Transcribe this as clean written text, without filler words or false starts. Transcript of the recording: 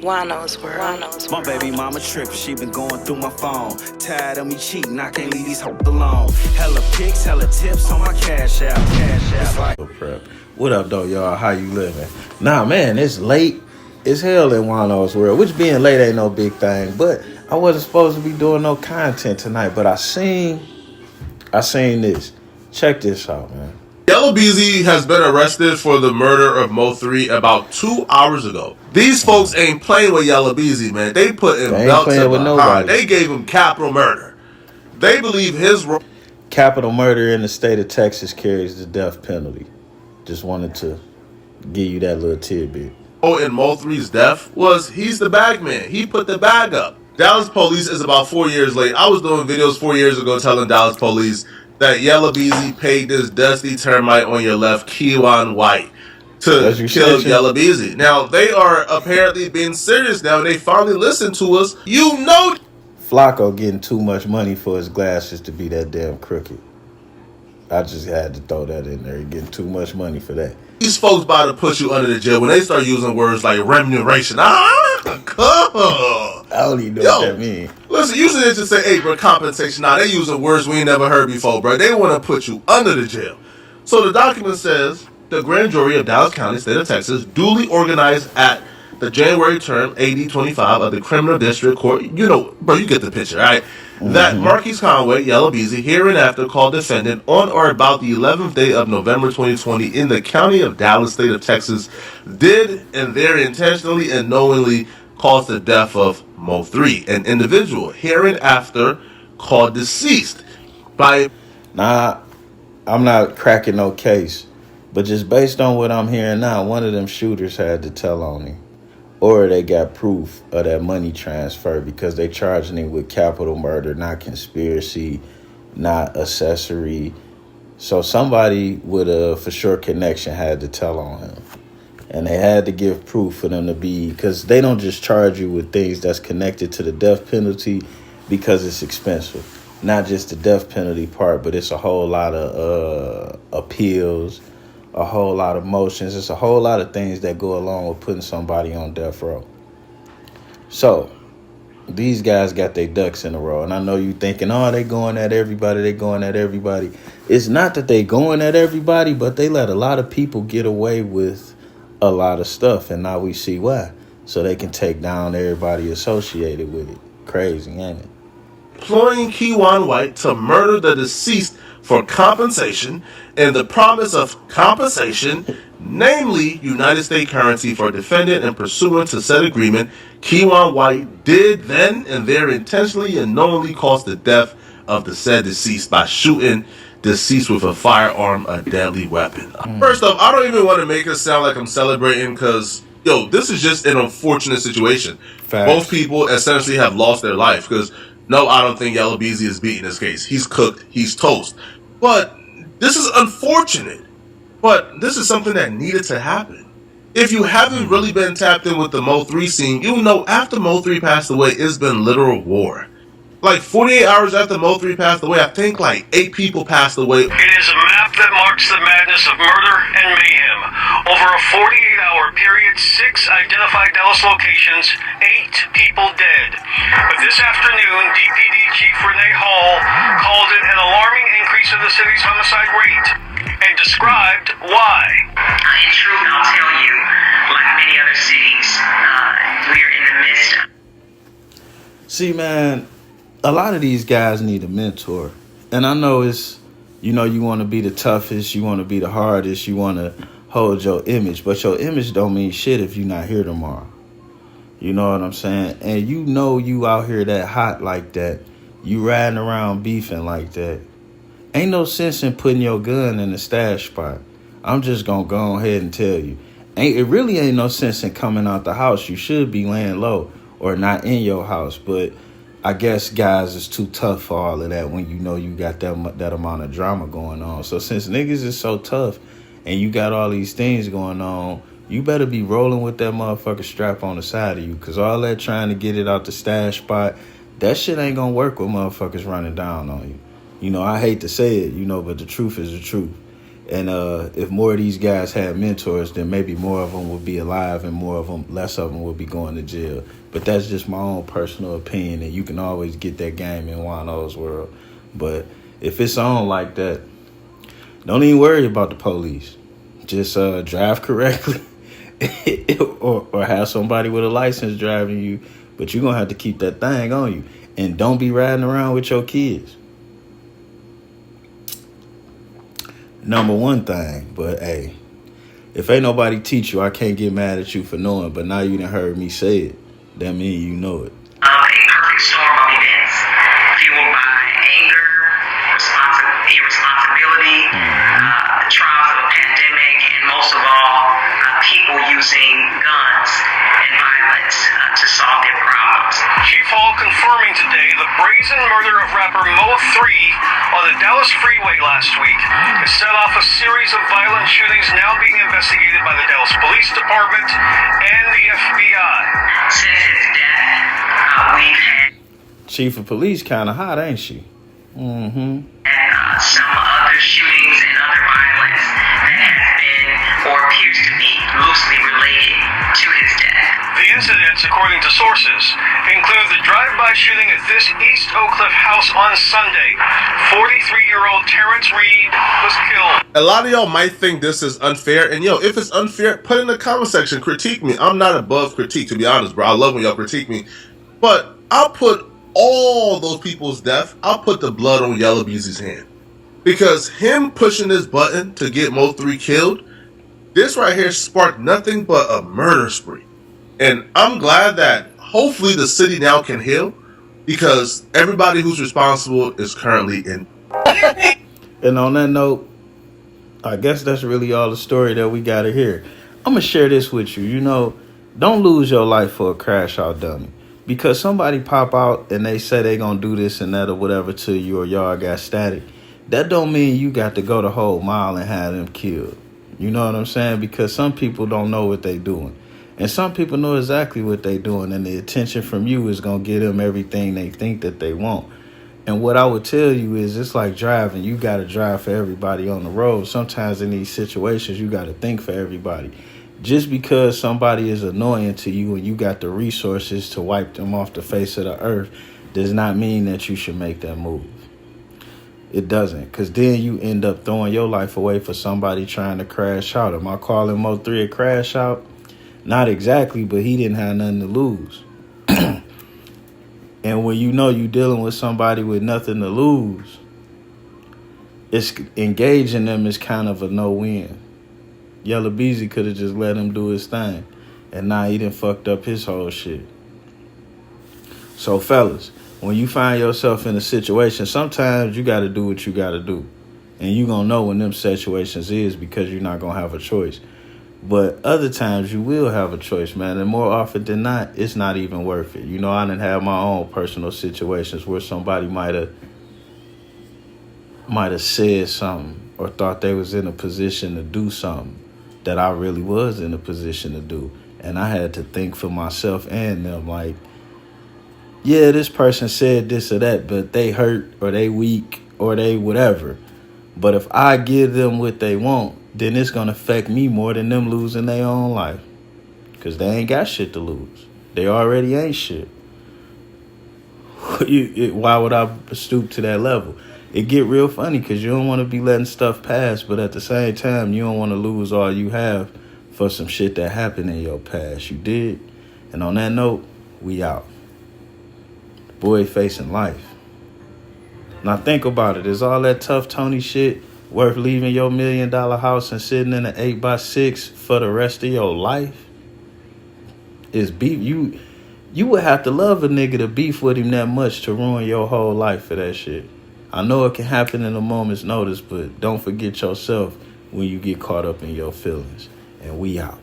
Juan-o's world. My baby mama trippin', she been going through my phone. Tired of me cheating, I can't leave these hoes alone. Hella pics, hella tips on my cash app. It's like Prep. What up, though, y'all? How you living? Nah, man, it's late as hell in Juan-o's world, which being late ain't no big thing. But I wasn't supposed to be doing no content tonight, but I seen this. Check this out, man. Yella Beezy has been arrested for the murder of Mo3 about 2 hours ago. These folks ain't playing with Yella Beezy, man. They put him belt to behind. They gave him capital murder. They believe his role. Capital murder in the state of Texas carries the death penalty. Just wanted to give you that little tidbit. In Mo3's death was he's the bag man. He put the bag up. Dallas police is about 4 years late. I was doing videos 4 years ago telling Dallas police that Yella Beezy paid this dusty termite on your left, Juan White, to kill Yella Beezy. Now, they are apparently being serious now. They finally listened to us. You know Flacco getting too much money for his glasses to be that damn crooked. I just had to throw that in there. He getting too much money for that. These folks about to put you under the jail when they start using words like remuneration. I don't even know what that means. Listen, usually they just say, hey, bro, compensation. Nah, they using words we ain't never heard before, bro. They want to put you under the jail. So the document says the grand jury of Dallas County, state of Texas, duly organized at the January term, AD 25 of the Criminal District Court. You know, bro, you get the picture, all right? That Marquise Conway, Yella Beezy, hereinafter called defendant on or about the 11th day of November 2020 in the county of Dallas, state of Texas, did and there intentionally and knowingly caused the death of Mo3, an individual hereinafter called deceased by. Nah, I'm not cracking no case, but just based on what I'm hearing now, one of them shooters had to tell on him. Or they got proof of that money transfer because they charging him with capital murder, not conspiracy, not accessory. So somebody with a for sure connection had to tell on him. And they had to give proof for them to be, because they don't just charge you with things that's connected to the death penalty because it's expensive. Not just the death penalty part, but it's a whole lot of appeals, a whole lot of motions. It's a whole lot of things that go along with putting somebody on death row. So these guys got their ducks in a row. And I know you thinking, oh, they going at everybody. They going at everybody. It's not that they going at everybody, but they let a lot of people get away with a lot of stuff. And now we see why. So they can take down everybody associated with it. Crazy, ain't it? Employing Juan White to murder the deceased for compensation and the promise of compensation, namely United States currency for defendant, and pursuant to said agreement, Juan White did then and there intentionally and knowingly cause the death of the said deceased by shooting deceased with a firearm, a deadly weapon. First off, I don't even want to make it sound like I'm celebrating because, yo, this is just an unfortunate situation. Facts. Both people essentially have lost their life because no, I don't think Yella Beezy is beating this case. He's cooked. He's toast. But this is unfortunate. But this is something that needed to happen. If you haven't really been tapped in with the Mo3 scene, you know after Mo3 passed away, it's been literal war. Like 48 hours after Mo3 passed away, I think like 8 people passed away. It is a map that marks the madness of murder and mayhem. Over a 48-hour period, 6 identified Dallas locations, 8 people dead. But this afternoon, DPD Chief Renee Hall called it an alarming increase in the city's homicide rate and described why. In truth, I'll tell you, like many other cities, we are in the midst of... See, man, a lot of these guys need a mentor. And I know it's, you know, you want to be the toughest, you want to be the hardest, you want to hold your image. But your image don't mean shit if you're not here tomorrow. You know what I'm saying? And you know you out here that hot like that. You riding around beefing like that. Ain't no sense in putting your gun in the stash spot. I'm just going to go ahead and tell you. It really ain't no sense in coming out the house. You should be laying low or not in your house. But I guess guys is too tough for all of that when you know you got that amount of drama going on. So since niggas is so tough and you got all these things going on, you better be rolling with that motherfucker strap on the side of you, because all that trying to get it out the stash spot, that shit ain't gonna work with motherfuckers running down on you. You know, I hate to say it, you know, but the truth is the truth. And if more of these guys had mentors, then maybe more of them would be alive and less of them would be going to jail. But that's just my own personal opinion, and you can always get that game in Juan-o's world. But if it's on like that, don't even worry about the police. Just drive correctly or have somebody with a license driving you. But you're going to have to keep that thing on you. And don't be riding around with your kids. Number one thing. But, hey, if ain't nobody teach you, I can't get mad at you for knowing. But now you done heard me say it. That means you know it. A perfect storm of events, fueled by anger, irresponsibility, the trials of a pandemic, and most of all, people using guns and violence to solve their problems. Chief Hall confirming today the brazen murder of rapper Mo3 on the Dallas freeway last week has set off a series of violent shootings now being investigated by the Dallas Police Department and the FBI. Since his death, we've had Chief of police kind of hot, ain't she? Mm-hmm. some other shootings and other violence that has been or appears to be loosely related to his death. The incidents, according to sources, include the drive-by shooting at this East Oak Cliff house on Sunday. 43-year-old Terrence Reed was killed. A lot of y'all might think this is unfair, and if it's unfair, put it in the comment section, critique me. I'm not above critique, to be honest, bro. I love when y'all critique me. But I'll put all those people's death, I'll put the blood on Yella Beezy's hand. Because him pushing this button to get Mo3 killed, this right here sparked nothing but a murder spree. And I'm glad that hopefully the city now can heal, because everybody who's responsible is currently in. And on that note, I guess that's really all the story that we got to hear. I'm going to share this with you. Don't lose your life for a crash out dummy. Because somebody pop out and they say they going to do this and that or whatever to you, or y'all got static. That don't mean you got to go the whole mile and have them killed. You know what I'm saying? Because some people don't know what they doing. And some people know exactly what they doing. And the attention from you is going to give them everything they think that they want. And what I would tell you is, it's like driving. You got to drive for everybody on the road. Sometimes in these situations, you got to think for everybody. Just because somebody is annoying to you and you got the resources to wipe them off the face of the earth does not mean that you should make that move. It doesn't. Because then you end up throwing your life away for somebody trying to crash out. Am I calling Mo3 a crash out? Not exactly, but he didn't have nothing to lose. And when you know you're dealing with somebody with nothing to lose, it's engaging them is kind of a no-win. Yella Beezy could have just let him do his thing. And now he done fucked up his whole shit. So, fellas, when you find yourself in a situation, sometimes you got to do what you got to do. And you going to know when them situations is, because you're not going to have a choice. But other times you will have a choice, man. And more often than not, it's not even worth it. I done had my own personal situations where somebody might have said something or thought they was in a position to do something that I really was in a position to do. And I had to think for myself and them, like, yeah, this person said this or that, but they hurt or they weak or they whatever. But if I give them what they want, then it's going to affect me more than them losing their own life. Because they ain't got shit to lose. They already ain't shit. Why would I stoop to that level? It get real funny because you don't want to be letting stuff pass, but at the same time, you don't want to lose all you have for some shit that happened in your past. You did. And on that note, we out. Boy facing life. Now think about it. Is all that tough Tony shit worth leaving your $1 million house and sitting in an 8x6 for the rest of your life? Is beef. You would have to love a nigga to beef with him that much to ruin your whole life for that shit. I know it can happen in a moment's notice, but don't forget yourself when you get caught up in your feelings. And we out.